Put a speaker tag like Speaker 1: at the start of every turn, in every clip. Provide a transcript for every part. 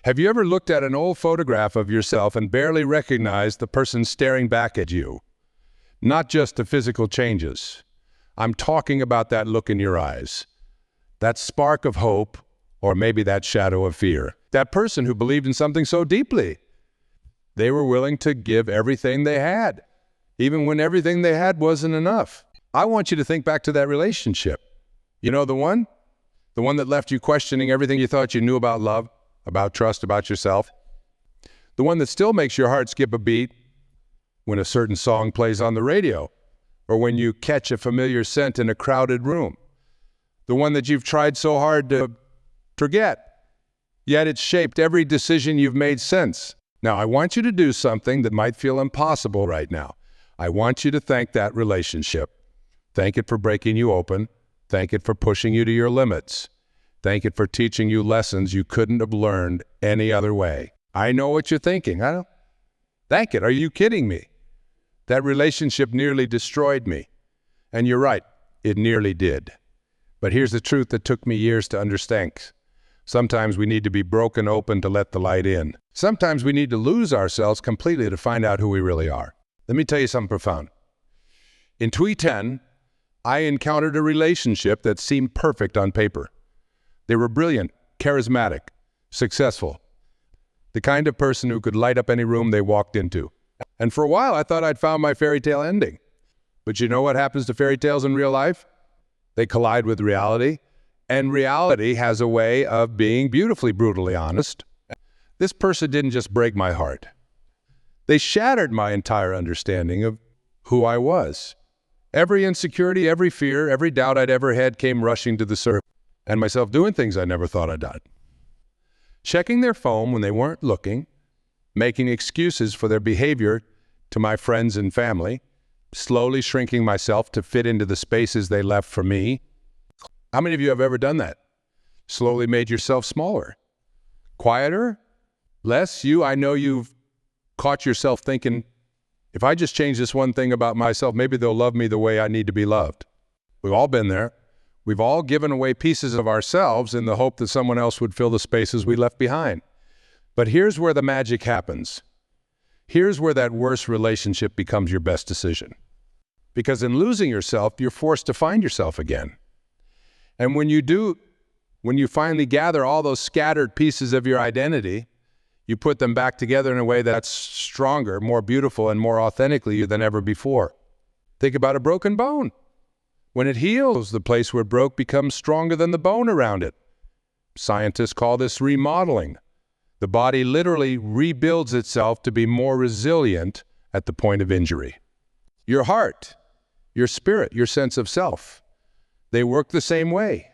Speaker 1: Have you ever looked at an old photograph of yourself and barely recognized the person staring back at you? Not just the physical changes. I'm talking about that look in your eyes. That spark of hope, or maybe that shadow of fear. That person who believed in something so deeply. They were willing to give everything they had, even when everything they had wasn't enough. I want you to think back to that relationship. You know the one? The one that left you questioning everything you thought you knew about love, about trust, about yourself. The one that still makes your heart skip a beat when a certain song plays on the radio, or when you catch a familiar scent in a crowded room. The one that you've tried so hard to forget, yet it's shaped every decision you've made since. Now, I want you to do something that might feel impossible right now. I want you to thank that relationship. Thank it for breaking you open. Thank it for pushing you to your limits. Thank it for teaching you lessons you couldn't have learned any other way. I know what you're thinking. I don't. Thank it. Are you kidding me? That relationship nearly destroyed me. And you're right, it nearly did. But here's the truth that took me years to understand. Sometimes we need to be broken open to let the light in. Sometimes we need to lose ourselves completely to find out who we really are. Let me tell you something profound. In 2010, I encountered a relationship that seemed perfect on paper. They were brilliant, charismatic, successful. The kind of person who could light up any room they walked into. And for a while, I thought I'd found my fairy tale ending. But you know what happens to fairy tales in real life? They collide with reality, and reality has a way of being beautifully, brutally honest. This person didn't just break my heart. They shattered my entire understanding of who I was. Every insecurity, every fear, every doubt I'd ever had came rushing to the surface, and myself doing things I never thought I'd done. Checking their phone when they weren't looking, making excuses for their behavior to my friends and family, slowly shrinking myself to fit into the spaces they left for me. How many of you have ever done that? Slowly made yourself smaller, quieter, less you. I know you've caught yourself thinking, if I just change this one thing about myself, maybe they'll love me the way I need to be loved. We've all been there. We've all given away pieces of ourselves in the hope that someone else would fill the spaces we left behind. But here's where the magic happens. Here's where that worst relationship becomes your best decision. Because in losing yourself, you're forced to find yourself again. And when you do, when you finally gather all those scattered pieces of your identity, you put them back together in a way that's stronger, more beautiful, and more authentically you than ever before. Think about a broken bone. When it heals, the place where it broke becomes stronger than the bone around it. Scientists call this remodeling. The body literally rebuilds itself to be more resilient at the point of injury. Your heart, your spirit, your sense of self, they work the same way.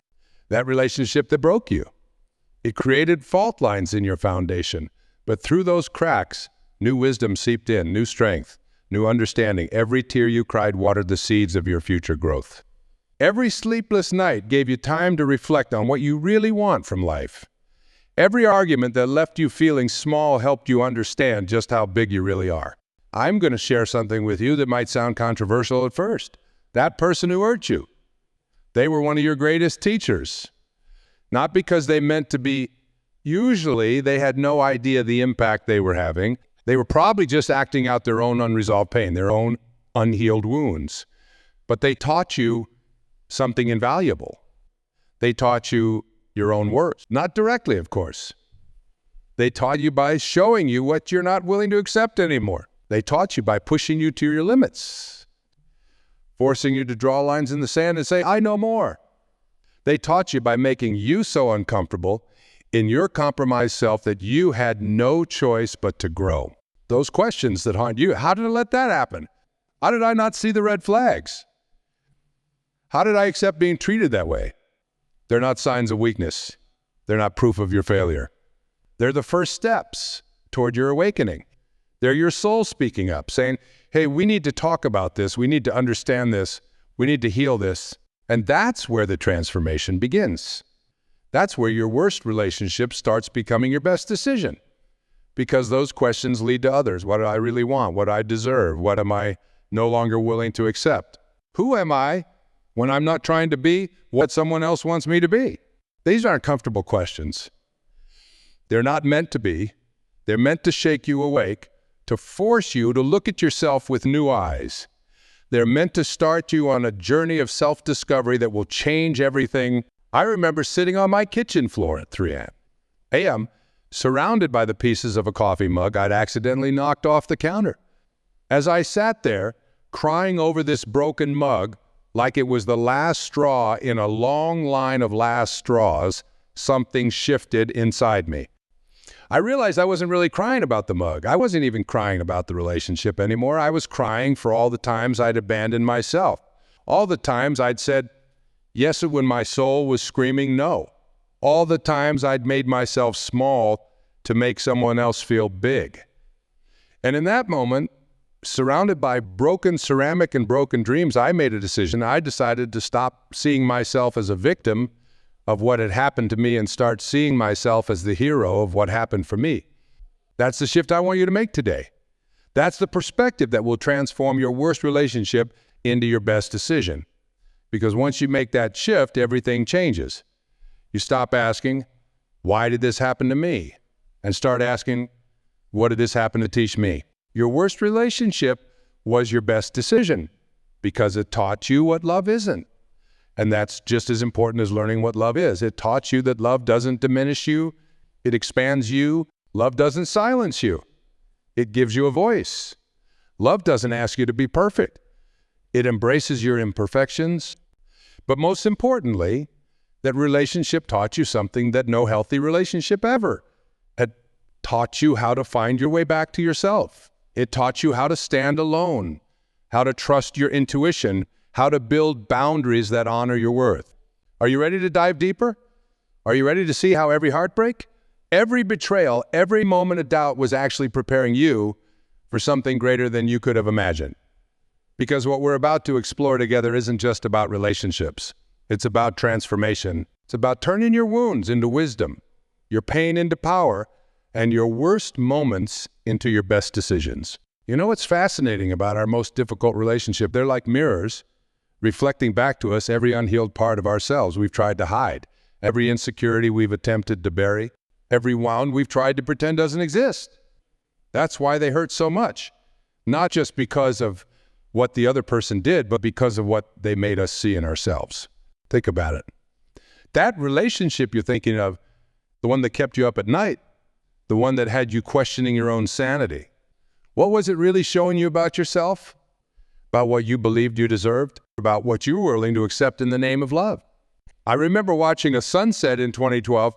Speaker 1: That relationship that broke you, it created fault lines in your foundation, but through those cracks, new wisdom seeped in, new strength, new understanding. Every tear you cried watered the seeds of your future growth. Every sleepless night gave you time to reflect on what you really want from life. Every argument that left you feeling small helped you understand just how big you really are. I'm going to share something with you that might sound controversial at first. That person who hurt you, they were one of your greatest teachers. Not because they meant to be. Usually, they had no idea the impact they were having. They were probably just acting out their own unresolved pain, their own unhealed wounds. But they taught you something invaluable. They taught you your own worth. Not directly, of course. They taught you by showing you what you're not willing to accept anymore. They taught you by pushing you to your limits, forcing you to draw lines in the sand and say, I know more. They taught you by making you so uncomfortable in your compromised self that you had no choice but to grow. Those questions that haunt you, how did I let that happen? How did I not see the red flags? How did I accept being treated that way? They're not signs of weakness. They're not proof of your failure. They're the first steps toward your awakening. They're your soul speaking up, saying, hey, we need to talk about this. We need to understand this. We need to heal this. And that's where the transformation begins. That's where your worst relationship starts becoming your best decision. Because those questions lead to others. What do I really want? What do I deserve? What am I no longer willing to accept? Who am I when I'm not trying to be what someone else wants me to be? These aren't comfortable questions. They're not meant to be. They're meant to shake you awake, to force you to look at yourself with new eyes. They're meant to start you on a journey of self-discovery that will change everything. I remember sitting on my kitchen floor at 3 a.m., surrounded by the pieces of a coffee mug I'd accidentally knocked off the counter. As I sat there, crying over this broken mug, like it was the last straw in a long line of last straws, something shifted inside me. I realized I wasn't really crying about the mug. I wasn't even crying about the relationship anymore. I was crying for all the times I'd abandoned myself. All the times I'd said yes when my soul was screaming no. All the times I'd made myself small to make someone else feel big. And in that moment, surrounded by broken ceramic and broken dreams, I made a decision. I decided to stop seeing myself as a victim of what had happened to me and start seeing myself as the hero of what happened for me. That's the shift I want you to make today. That's the perspective that will transform your worst relationship into your best decision. Because once you make that shift, everything changes. You stop asking, why did this happen to me? And start asking, what did this happen to teach me? Your worst relationship was your best decision because it taught you what love isn't. And that's just as important as learning what love is. It taught you that love doesn't diminish you. It expands you. Love doesn't silence you. It gives you a voice. Love doesn't ask you to be perfect. It embraces your imperfections. But most importantly, that relationship taught you something that no healthy relationship ever. It taught you how to find your way back to yourself. It taught you how to stand alone, how to trust your intuition, how to build boundaries that honor your worth. Are you ready to dive deeper? Are you ready to see how every heartbreak, every betrayal, every moment of doubt was actually preparing you for something greater than you could have imagined? Because what we're about to explore together isn't just about relationships. It's about transformation. It's about turning your wounds into wisdom, your pain into power, and your worst moments into your best decisions. You know what's fascinating about our most difficult relationship? They're like mirrors, reflecting back to us every unhealed part of ourselves we've tried to hide, every insecurity we've attempted to bury, every wound we've tried to pretend doesn't exist. That's why they hurt so much. Not just because of what the other person did, but because of what they made us see in ourselves. Think about it. That relationship you're thinking of, the one that kept you up at night, the one that had you questioning your own sanity, what was it really showing you about yourself? About what you believed you deserved? About what you were willing to accept in the name of love? I remember watching a sunset in 2012,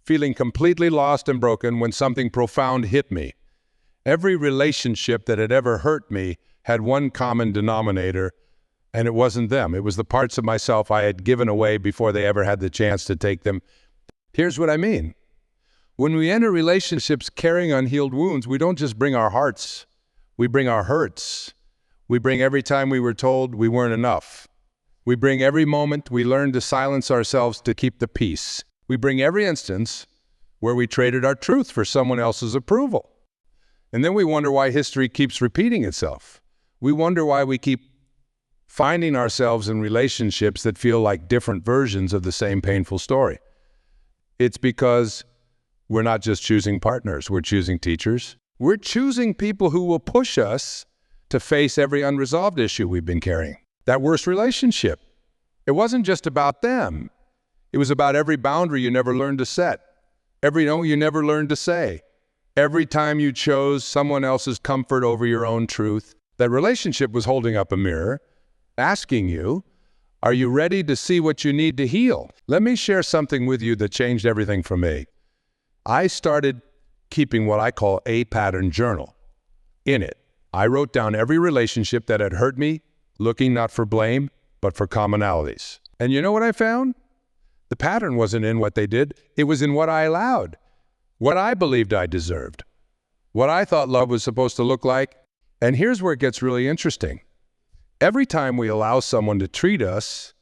Speaker 1: feeling completely lost and broken when something profound hit me. Every relationship that had ever hurt me had one common denominator, and it wasn't them. It was the parts of myself I had given away before they ever had the chance to take them. Here's what I mean. When we enter relationships carrying unhealed wounds, we don't just bring our hearts, we bring our hurts. We bring every time we were told we weren't enough. We bring every moment we learned to silence ourselves to keep the peace. We bring every instance where we traded our truth for someone else's approval. And then we wonder why history keeps repeating itself. We wonder why we keep finding ourselves in relationships that feel like different versions of the same painful story. It's because we're not just choosing partners, we're choosing teachers. We're choosing people who will push us to face every unresolved issue we've been carrying. That worst relationship. It wasn't just about them. It was about every boundary you never learned to set, every no you never learned to say, every time you chose someone else's comfort over your own truth. That relationship was holding up a mirror, asking you, are you ready to see what you need to heal? Let me share something with you that changed everything for me. I started keeping what I call a pattern journal. In it, I wrote down every relationship that had hurt me, looking not for blame, but for commonalities. And you know what I found? The pattern wasn't in what they did, it was in what I allowed, what I believed I deserved, what I thought love was supposed to look like. And here's where it gets really interesting. Every time we allow someone to treat us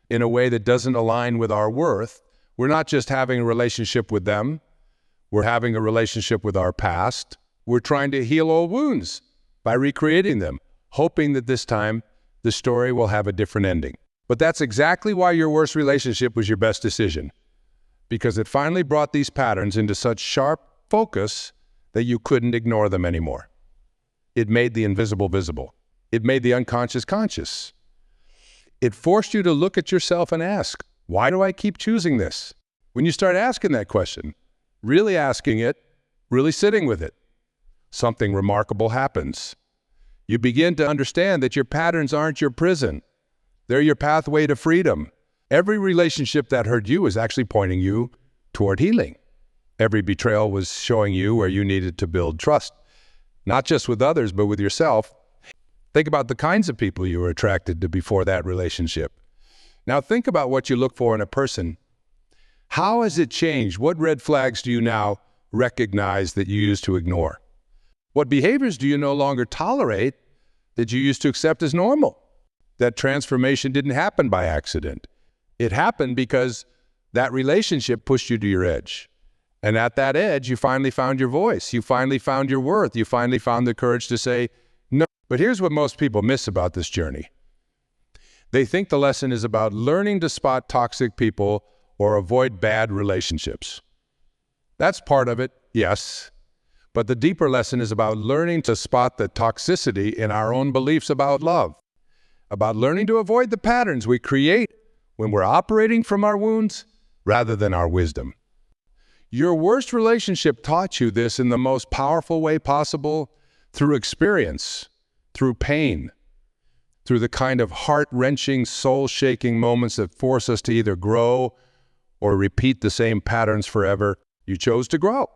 Speaker 1: in a way that doesn't align with our worth, we're not just having a relationship with them, we're having a relationship with our past. We're trying to heal old wounds by recreating them, hoping that this time the story will have a different ending. But that's exactly why your worst relationship was your best decision. because it finally brought these patterns into such sharp focus that you couldn't ignore them anymore. It made the invisible visible. It made the unconscious conscious. It forced you to look at yourself and ask, why do I keep choosing this? When you start asking that question, really asking it, really sitting with it, something remarkable happens. You begin to understand that your patterns aren't your prison. They're your pathway to freedom. Every relationship that hurt you is actually pointing you toward healing. Every betrayal was showing you where you needed to build trust, not just with others, but with yourself. Think about the kinds of people you were attracted to before that relationship. Now think about what you look for in a person. How has it changed? What red flags do you now recognize that you used to ignore? What behaviors do you no longer tolerate that you used to accept as normal? That transformation didn't happen by accident. It happened because that relationship pushed you to your edge. And at that edge, you finally found your voice. You finally found your worth. You finally found the courage to say no. But here's what most people miss about this journey. They think the lesson is about learning to spot toxic people or avoid bad relationships. That's part of it, yes. But the deeper lesson is about learning to spot the toxicity in our own beliefs about love, about learning to avoid the patterns we create when we're operating from our wounds rather than our wisdom. Your worst relationship taught you this in the most powerful way possible, through experience, through pain, through the kind of heart-wrenching, soul-shaking moments that force us to either grow or repeat the same patterns forever. You chose to grow.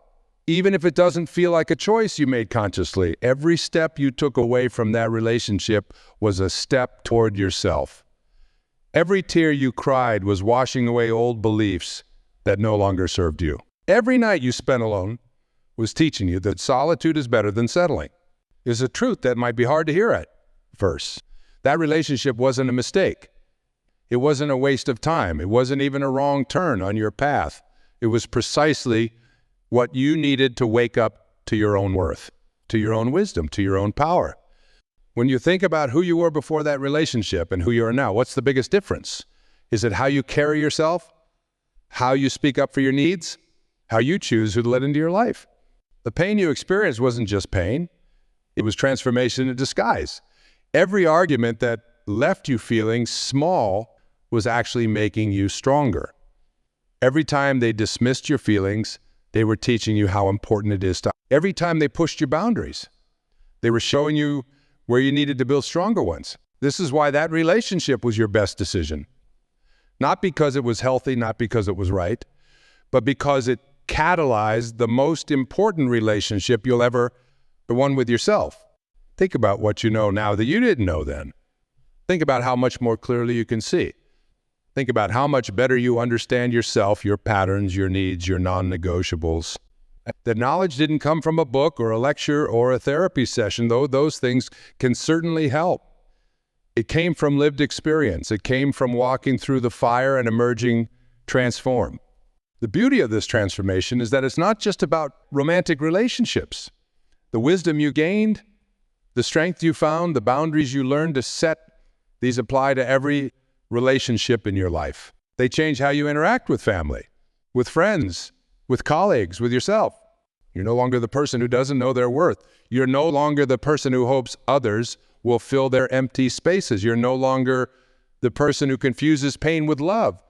Speaker 1: Even if it doesn't feel like a choice you made consciously, every step you took away from that relationship was a step toward yourself. Every tear you cried was washing away old beliefs that no longer served you. Every night you spent alone was teaching you that solitude is better than settling. It's a truth that might be hard to hear at first. That relationship wasn't a mistake. It wasn't a waste of time. It wasn't even a wrong turn on your path. It was precisely what you needed to wake up to your own worth, to your own wisdom, to your own power. When you think about who you were before that relationship and who you are now, what's the biggest difference? Is it how you carry yourself? How you speak up for your needs? How you choose who to let into your life? The pain you experienced wasn't just pain. It was transformation in disguise. Every argument that left you feeling small was actually making you stronger. Every time they dismissed your feelings, they were teaching you how important it is to. Every time they pushed your boundaries, they were showing you where you needed to build stronger ones. This is why that relationship was your best decision. Not because it was healthy, not because it was right, but because it catalyzed the most important relationship you'll ever, the one with yourself. Think about what you know now that you didn't know then. Think about how much more clearly you can see. Think about how much better you understand yourself, your patterns, your needs, your non-negotiables. The knowledge didn't come from a book or a lecture or a therapy session, though those things can certainly help. It came from lived experience. It came from walking through the fire and emerging transformed. The beauty of this transformation is that it's not just about romantic relationships. The wisdom you gained, the strength you found, the boundaries you learned to set, these apply to every relationship in your life. They change how you interact with family, with friends, with colleagues, with yourself. You're no longer the person who doesn't know their worth. You're no longer the person who hopes others will fill their empty spaces. You're no longer the person who confuses pain with love.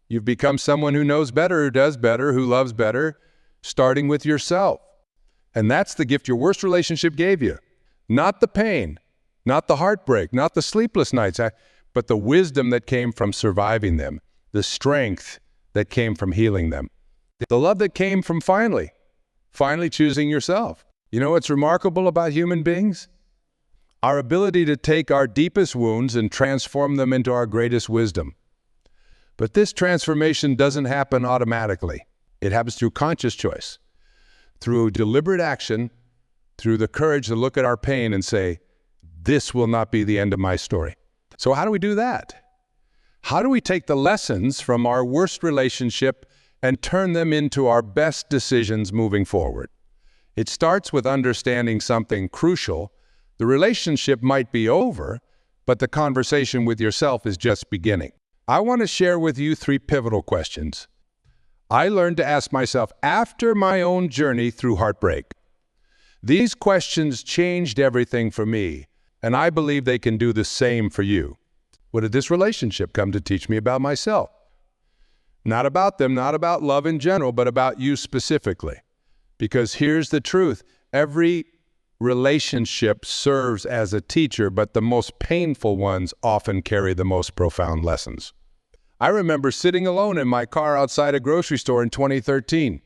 Speaker 1: You've become someone who knows better, who does better, who loves better, starting with yourself. And that's the gift your worst relationship gave you. Not the pain, not the heartbreak, not the sleepless nights, but the wisdom that came from surviving them, the strength that came from healing them, the love that came from finally choosing yourself. You know what's remarkable about human beings? Our ability to take our deepest wounds and transform them into our greatest wisdom. But this transformation doesn't happen automatically. It happens through conscious choice, through deliberate action, through the courage to look at our pain and say, this will not be the end of my story. So how do we do that? How do we take the lessons from our worst relationship and turn them into our best decisions moving forward? It starts with understanding something crucial. The relationship might be over, but the conversation with yourself is just beginning. I want to share with you 3 pivotal questions. I learned to ask myself after my own journey through heartbreak. These questions changed everything for me, and I believe they can do the same for you. What did this relationship come to teach me about myself? Not about them, not about love in general, but about you specifically. Because here's the truth. Every relationship serves as a teacher, but the most painful ones often carry the most profound lessons. I remember sitting alone in my car outside a grocery store in 2013,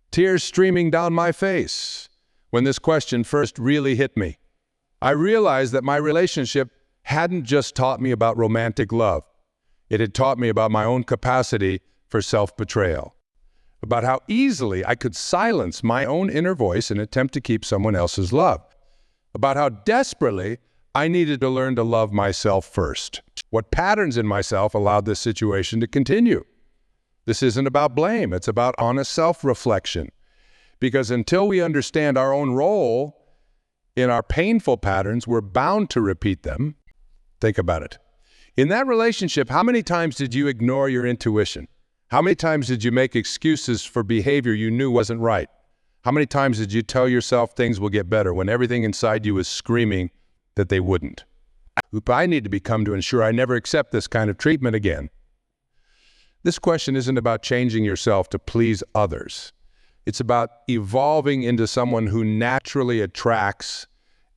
Speaker 1: tears streaming down my face, when this question first really hit me. I realized that my relationship hadn't just taught me about romantic love. It had taught me about my own capacity for self-betrayal, about how easily I could silence my own inner voice and attempt to keep someone else's love, about how desperately I needed to learn to love myself first. What patterns in myself allowed this situation to continue? This isn't about blame, it's about honest self-reflection. Because until we understand our own role in our painful patterns, we're bound to repeat them. Think about it. In that relationship, how many times did you ignore your intuition? How many times did you make excuses for behavior you knew wasn't right? How many times did you tell yourself things will get better when everything inside you was screaming that they wouldn't? I need to become to ensure I never accept this kind of treatment again. This question isn't about changing yourself to please others. It's about evolving into someone who naturally attracts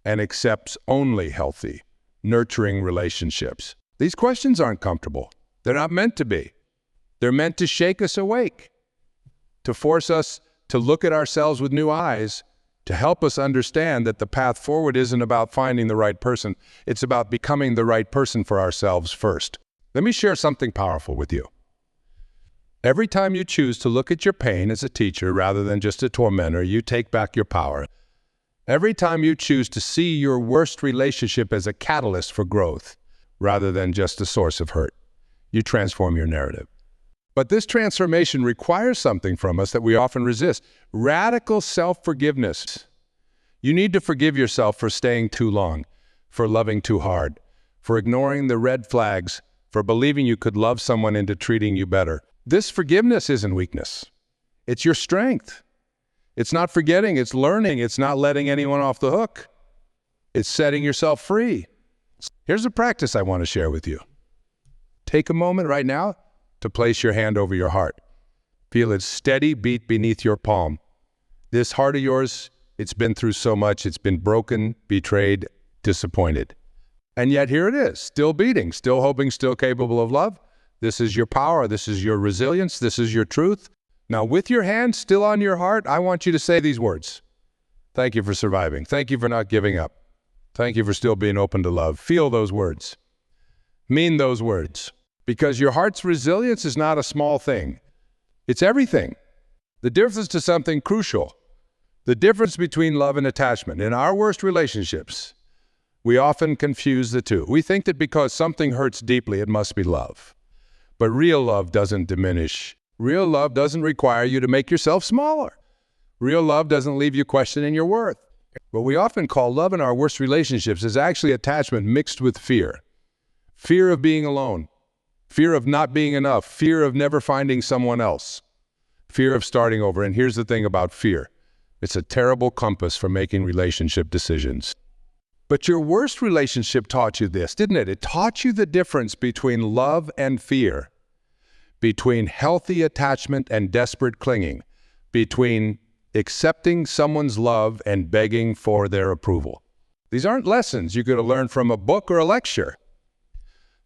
Speaker 1: and accepts only healthy, nurturing relationships. These questions aren't comfortable. They're not meant to be. They're meant to shake us awake, to force us to look at ourselves with new eyes, to help us understand that the path forward isn't about finding the right person. It's about becoming the right person for ourselves first. Let me share something powerful with you. Every time you choose to look at your pain as a teacher rather than just a tormentor, you take back your power. Every time you choose to see your worst relationship as a catalyst for growth rather than just a source of hurt, you transform your narrative. But this transformation requires something from us that we often resist: radical self-forgiveness. You need to forgive yourself for staying too long, for loving too hard, for ignoring the red flags, for believing you could love someone into treating you better. This forgiveness isn't weakness. It's your strength. It's not forgetting, it's learning. It's not letting anyone off the hook. It's setting yourself free. Here's a practice I want to share with you. Take a moment right now to place your hand over your heart. Feel its steady beat beneath your palm. This heart of yours, it's been through so much. It's been broken, betrayed, disappointed. And yet here it is, still beating, still hoping, still capable of love. This is your power. This is your resilience. This is your truth. Now, with your hand still on your heart, I want you to say these words. Thank you for surviving. Thank you for not giving up. Thank you for still being open to love. Feel those words. Mean those words. Because your heart's resilience is not a small thing. It's everything. The difference to something crucial. The difference between love and attachment. In our worst relationships, we often confuse the two. We think that because something hurts deeply, it must be love. But real love doesn't diminish. Real love doesn't require you to make yourself smaller. Real love doesn't leave you questioning your worth. What we often call love in our worst relationships is actually attachment mixed with fear. Fear of being alone. Fear of not being enough, fear of never finding someone else, fear of starting over. And here's the thing about fear. It's a terrible compass for making relationship decisions. But your worst relationship taught you this, didn't it? It taught you the difference between love and fear, between healthy attachment and desperate clinging, between accepting someone's love and begging for their approval. These aren't lessons you could have learned from a book or a lecture.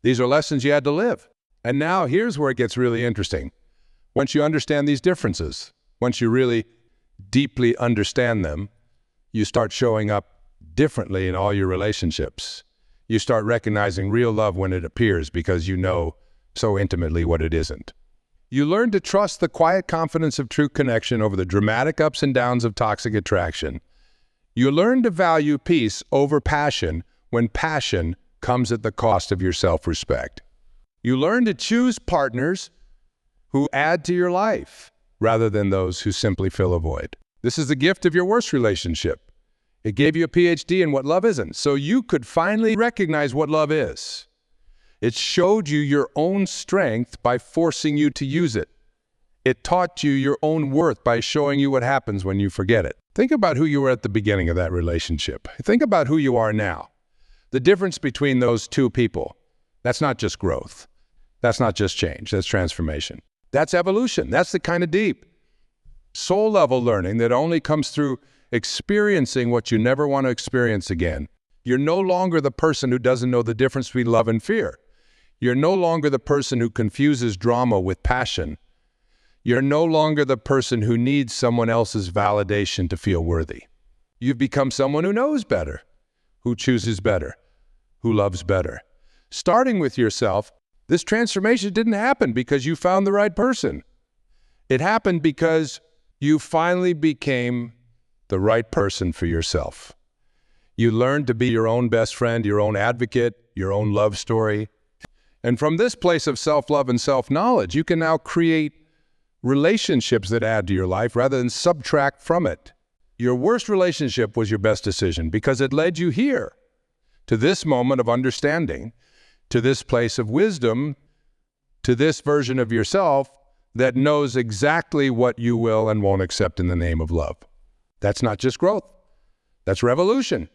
Speaker 1: These are lessons you had to live. And now here's where it gets really interesting. Once you understand these differences, once you really deeply understand them, you start showing up differently in all your relationships. You start recognizing real love when it appears because you know so intimately what it isn't. You learn to trust the quiet confidence of true connection over the dramatic ups and downs of toxic attraction. You learn to value peace over passion when passion comes at the cost of your self-respect. You learn to choose partners who add to your life rather than those who simply fill a void. This is the gift of your worst relationship. It gave you a PhD in what love isn't, so you could finally recognize what love is. It showed you your own strength by forcing you to use it. It taught you your own worth by showing you what happens when you forget it. Think about who you were at the beginning of that relationship. Think about who you are now. The difference between those two people, that's not just growth. That's not just change. That's transformation. That's evolution. That's the kind of deep, soul-level learning that only comes through experiencing what you never want to experience again. You're no longer the person who doesn't know the difference between love and fear. You're no longer the person who confuses drama with passion. You're no longer the person who needs someone else's validation to feel worthy. You've become someone who knows better, who chooses better, who loves better. Starting with yourself, this transformation didn't happen because you found the right person. It happened because you finally became the right person for yourself. You learned to be your own best friend, your own advocate, your own love story. And from this place of self-love and self-knowledge, you can now create relationships that add to your life rather than subtract from it. Your worst relationship was your best decision because it led you here, to this moment of understanding, to this place of wisdom, to this version of yourself that knows exactly what you will and won't accept in the name of love. That's not just growth. That's revolution.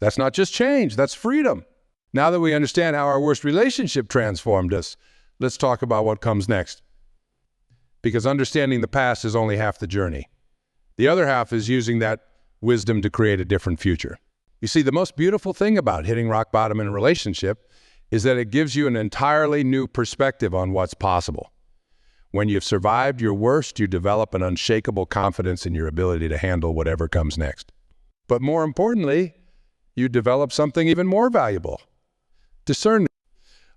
Speaker 1: That's not just change. That's freedom. Now that we understand how our worst relationship transformed us, let's talk about what comes next. Because understanding the past is only half the journey. The other half is using that wisdom to create a different future. You see, the most beautiful thing about hitting rock bottom in a relationship is that it gives you an entirely new perspective on what's possible. When you've survived your worst, you develop an unshakable confidence in your ability to handle whatever comes next. But more importantly, you develop something even more valuable: discernment.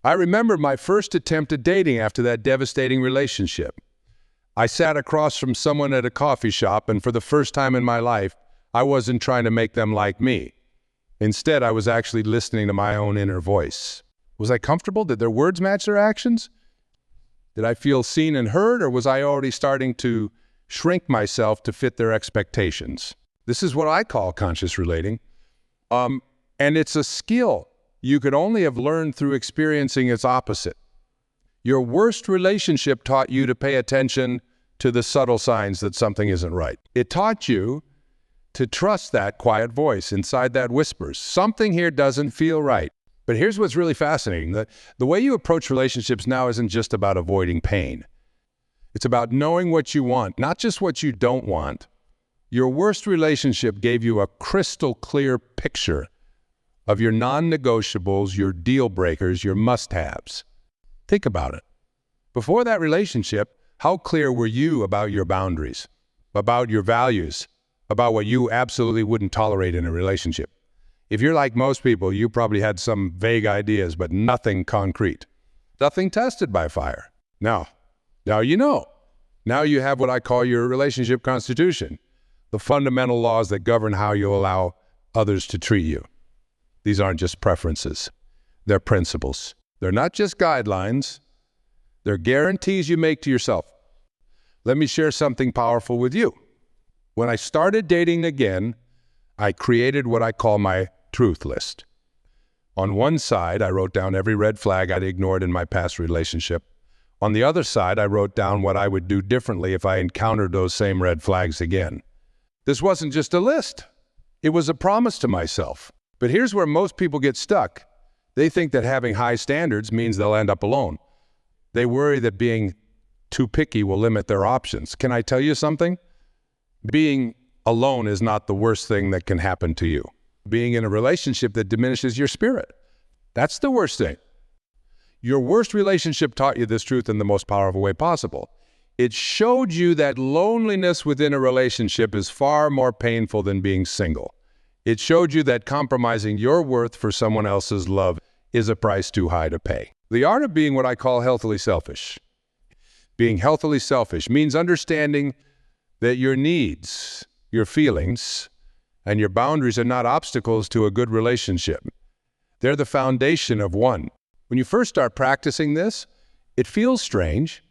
Speaker 1: I remember my first attempt at dating after that devastating relationship. I sat across from someone at a coffee shop, and for the first time in my life, I wasn't trying to make them like me. Instead, I was actually listening to my own inner voice. Was I comfortable? Did their words match their actions? Did I feel seen and heard, or was I already starting to shrink myself to fit their expectations? This is what I call conscious relating. And it's a skill you could only have learned through experiencing its opposite. Your worst relationship taught you to pay attention to the subtle signs that something isn't right. It taught you to trust that quiet voice inside that whispers. Something here doesn't feel right. But here's what's really fascinating. The way you approach relationships now isn't just about avoiding pain. It's about knowing what you want, not just what you don't want. Your worst relationship gave you a crystal clear picture of your non-negotiables, your deal breakers, your must-haves. Think about it. Before that relationship, how clear were you about your boundaries, about your values, about what you absolutely wouldn't tolerate in a relationship? If you're like most people, you probably had some vague ideas, but nothing concrete. Nothing tested by fire. Now you know. Now you have what I call your relationship constitution, the fundamental laws that govern how you allow others to treat you. These aren't just preferences. They're principles. They're not just guidelines. They're guarantees you make to yourself. Let me share something powerful with you. When I started dating again, I created what I call my truth list. On one side, I wrote down every red flag I'd ignored in my past relationship. On the other side, I wrote down what I would do differently if I encountered those same red flags again. This wasn't just a list. It was a promise to myself. But here's where most people get stuck. They think that having high standards means they'll end up alone. They worry that being too picky will limit their options. Can I tell you something? Being alone is not the worst thing that can happen to you. Being in a relationship that diminishes your spirit, that's the worst thing. Your worst relationship taught you this truth in the most powerful way possible. It showed you that loneliness within a relationship is far more painful than being single. It showed you that compromising your worth for someone else's love is a price too high to pay. The art of being what I call healthily selfish. Being healthily selfish means understanding that your needs, your feelings, and your boundaries are not obstacles to a good relationship. They're the foundation of one. When you first start practicing this, it feels strange.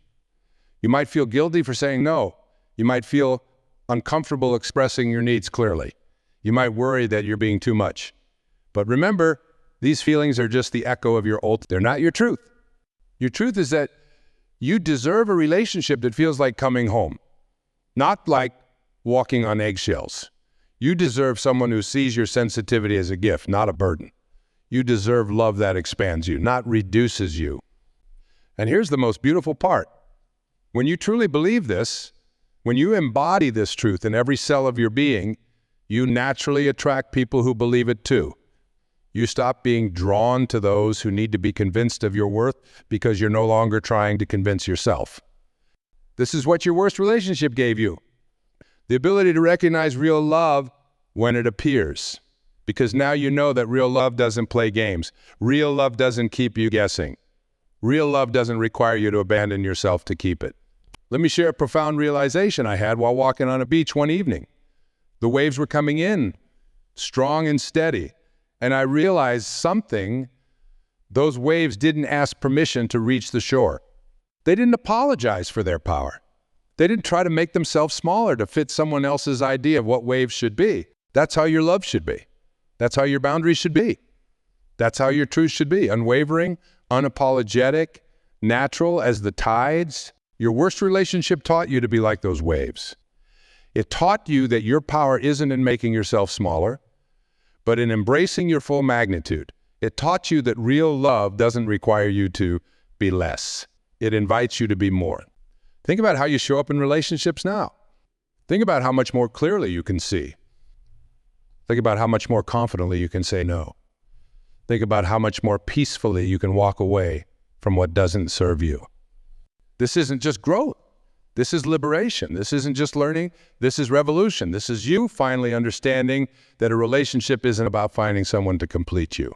Speaker 1: You might feel guilty for saying no. You might feel uncomfortable expressing your needs clearly. You might worry that you're being too much. But remember, these feelings are just the echo of your old. They're not your truth. Your truth is that You deserve a relationship that feels like coming home, not like walking on eggshells. You deserve someone who sees your sensitivity as a gift, not a burden. You deserve love that expands you, not reduces you. And here's the most beautiful part. When you truly believe this, when you embody this truth in every cell of your being, you naturally attract people who believe it too. You stop being drawn to those who need to be convinced of your worth because you're no longer trying to convince yourself. This is what your worst relationship gave you. The ability to recognize real love when it appears. Because now you know that real love doesn't play games. Real love doesn't keep you guessing. Real love doesn't require you to abandon yourself to keep it. Let me share a profound realization I had while walking on a beach one evening. The waves were coming in, strong and steady. And I realized something. Those waves didn't ask permission to reach the shore. They didn't apologize for their power. They didn't try to make themselves smaller to fit someone else's idea of what waves should be. That's how your love should be. That's how your boundaries should be. That's how your truth should be. Unwavering, unapologetic, natural as the tides. Your worst relationship taught you to be like those waves. It taught you that your power isn't in making yourself smaller, but in embracing your full magnitude. It taught you that real love doesn't require you to be less. It invites you to be more. Think about how you show up in relationships now. Think about how much more clearly you can see. Think about how much more confidently you can say no. Think about how much more peacefully you can walk away from what doesn't serve you. This isn't just growth. This is liberation. This isn't just learning. This is revolution. This is you finally understanding that a relationship isn't about finding someone to complete you.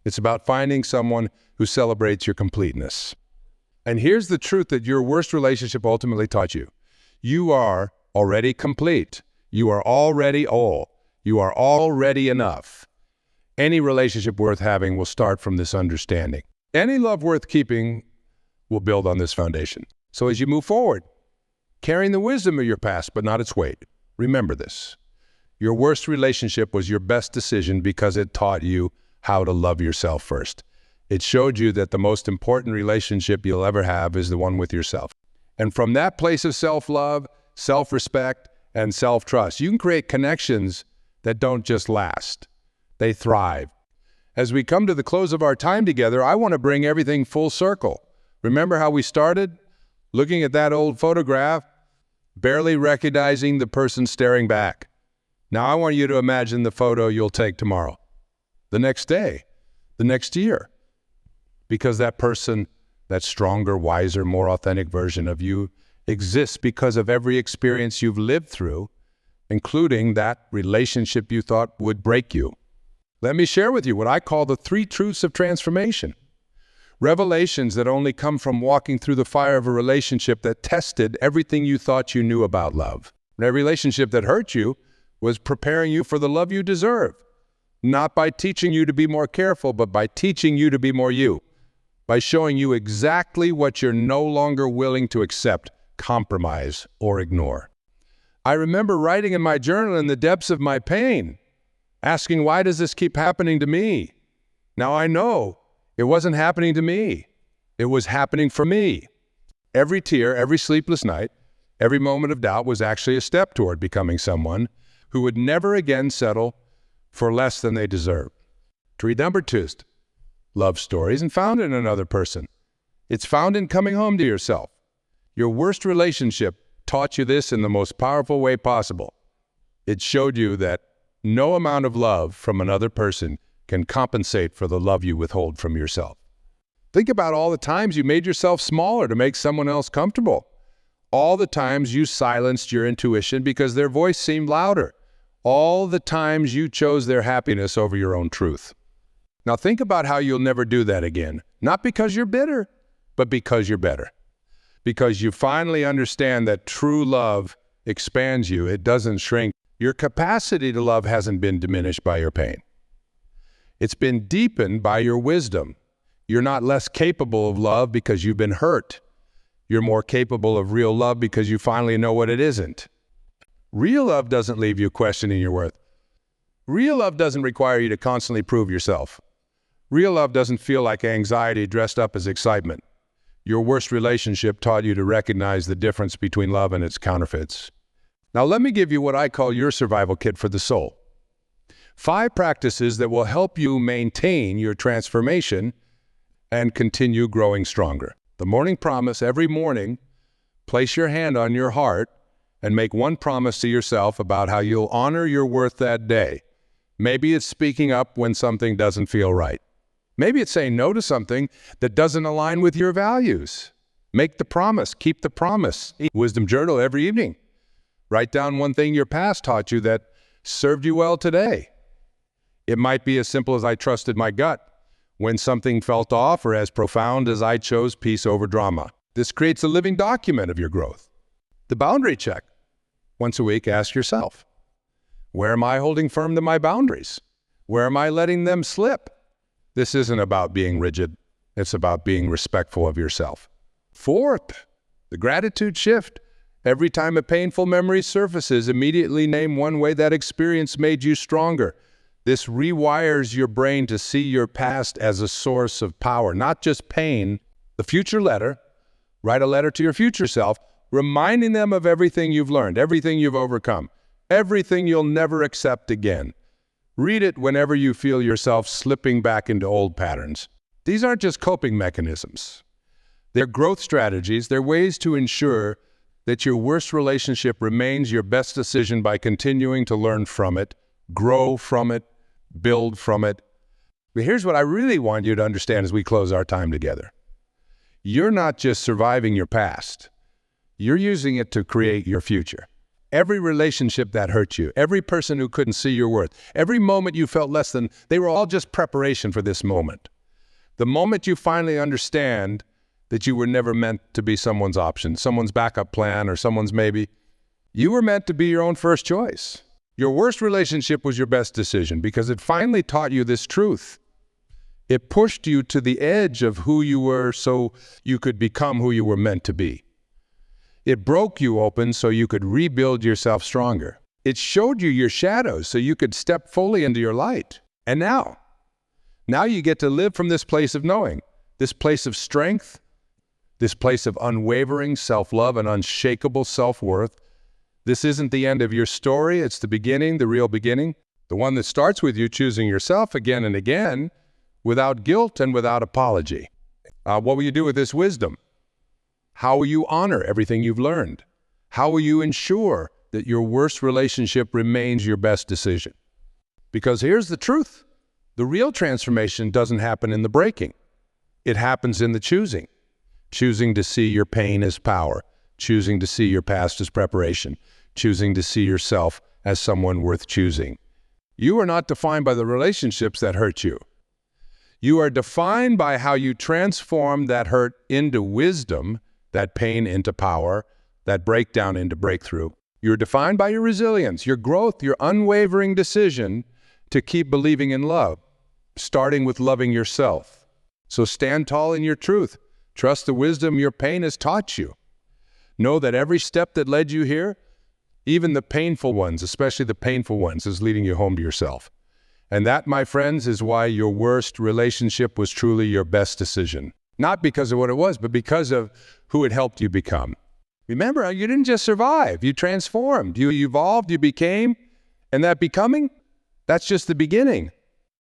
Speaker 1: It's about finding someone who celebrates your completeness. And here's the truth that your worst relationship ultimately taught you. You are already complete. You are already all. You are already enough. Any relationship worth having will start from this understanding. Any love worth keeping will build on this foundation. So as you move forward, carrying the wisdom of your past, but not its weight, remember this. Your worst relationship was your best decision because it taught you how to love yourself first. It showed you that the most important relationship you'll ever have is the one with yourself. And from that place of self-love, self-respect, and self-trust, you can create connections that don't just last. They thrive. As we come to the close of our time together, I want to bring everything full circle. Remember how we started? Looking at that old photograph, barely recognizing the person staring back. Now I want you to imagine the photo you'll take tomorrow, the next day, the next year. Because that person, that stronger, wiser, more authentic version of you exists because of every experience you've lived through, including that relationship you thought would break you. Let me share with you what I call the 3 truths of transformation. Revelations that only come from walking through the fire of a relationship that tested everything you thought you knew about love. And every relationship that hurt you was preparing you for the love you deserve. Not by teaching you to be more careful, but by teaching you to be more you. By showing you exactly what you're no longer willing to accept, compromise, or ignore. I remember writing in my journal in the depths of my pain, asking, why does this keep happening to me? Now I know it wasn't happening to me. It was happening for me. Every tear, every sleepless night, every moment of doubt was actually a step toward becoming someone who would never again settle for less than they deserve. To read number 2, love stories and found in another person. It's found in coming home to yourself. Your worst relationship taught you this in the most powerful way possible. It showed you that no amount of love from another person can compensate for the love you withhold from yourself. Think about all the times you made yourself smaller to make someone else comfortable. All the times you silenced your intuition because their voice seemed louder. All the times you chose their happiness over your own truth. Now think about how you'll never do that again. Not because you're bitter, but because you're better. Because you finally understand that true love expands you. It doesn't shrink. Your capacity to love hasn't been diminished by your pain. It's been deepened by your wisdom. You're not less capable of love because you've been hurt. You're more capable of real love because you finally know what it isn't. Real love doesn't leave you questioning your worth. Real love doesn't require you to constantly prove yourself. Real love doesn't feel like anxiety dressed up as excitement. Your worst relationship taught you to recognize the difference between love and its counterfeits. Now let me give you what I call your survival kit for the soul. 5 practices that will help you maintain your transformation and continue growing stronger. The morning promise: every morning, place your hand on your heart and make one promise to yourself about how you'll honor your worth that day. Maybe it's speaking up when something doesn't feel right. Maybe it's saying no to something that doesn't align with your values. Make the promise, keep the promise. Wisdom journal every evening. Write down one thing your past taught you that served you well today. It might be as simple as: I trusted my gut when something felt off, or as profound as: I chose peace over drama. This creates a living document of your growth. The boundary check. Once a week, ask yourself, where am I holding firm to my boundaries? Where am I letting them slip? This isn't about being rigid. It's about being respectful of yourself. 4th, the gratitude shift. Every time a painful memory surfaces, immediately name one way that experience made you stronger. This rewires your brain to see your past as a source of power, not just pain. The future letter. Write a letter to your future self, reminding them of everything you've learned, everything you've overcome, everything you'll never accept again. Read it whenever you feel yourself slipping back into old patterns. These aren't just coping mechanisms. They're growth strategies. They're ways to ensure that your worst relationship remains your best decision by continuing to learn from it, grow from it, build from it. But here's what I really want you to understand as we close our time together. You're not just surviving your past. You're using it to create your future. Every relationship that hurt you, every person who couldn't see your worth, every moment you felt less than, they were all just preparation for this moment. The moment you finally understand that you were never meant to be someone's option, someone's backup plan, or someone's maybe, you were meant to be your own first choice. Your worst relationship was your best decision because it finally taught you this truth. It pushed you to the edge of who you were so you could become who you were meant to be. It broke you open so you could rebuild yourself stronger. It showed you your shadows so you could step fully into your light. And now you get to live from this place of knowing, this place of strength, this place of unwavering self-love and unshakable self-worth. This isn't the end of your story. It's the beginning, the real beginning, the one that starts with you choosing yourself again and again without guilt and without apology. What will you do with this wisdom? How will you honor everything you've learned? How will you ensure that your worst relationship remains your best decision? Because here's the truth. The real transformation doesn't happen in the breaking. It happens in the choosing. Choosing to see your pain as power. Choosing to see your past as preparation. Choosing to see yourself as someone worth choosing. You are not defined by the relationships that hurt you. You are defined by how you transform that hurt into wisdom, that pain into power, that breakdown into breakthrough. You're defined by your resilience, your growth, your unwavering decision to keep believing in love, starting with loving yourself. So stand tall in your truth. Trust the wisdom your pain has taught you. Know that every step that led you here, even the painful ones, especially the painful ones, is leading you home to yourself. And that, my friends, is why your worst relationship was truly your best decision. Not because of what it was, but because of who it helped you become. Remember, you didn't just survive. You transformed. You evolved. You became. And that becoming, that's just the beginning.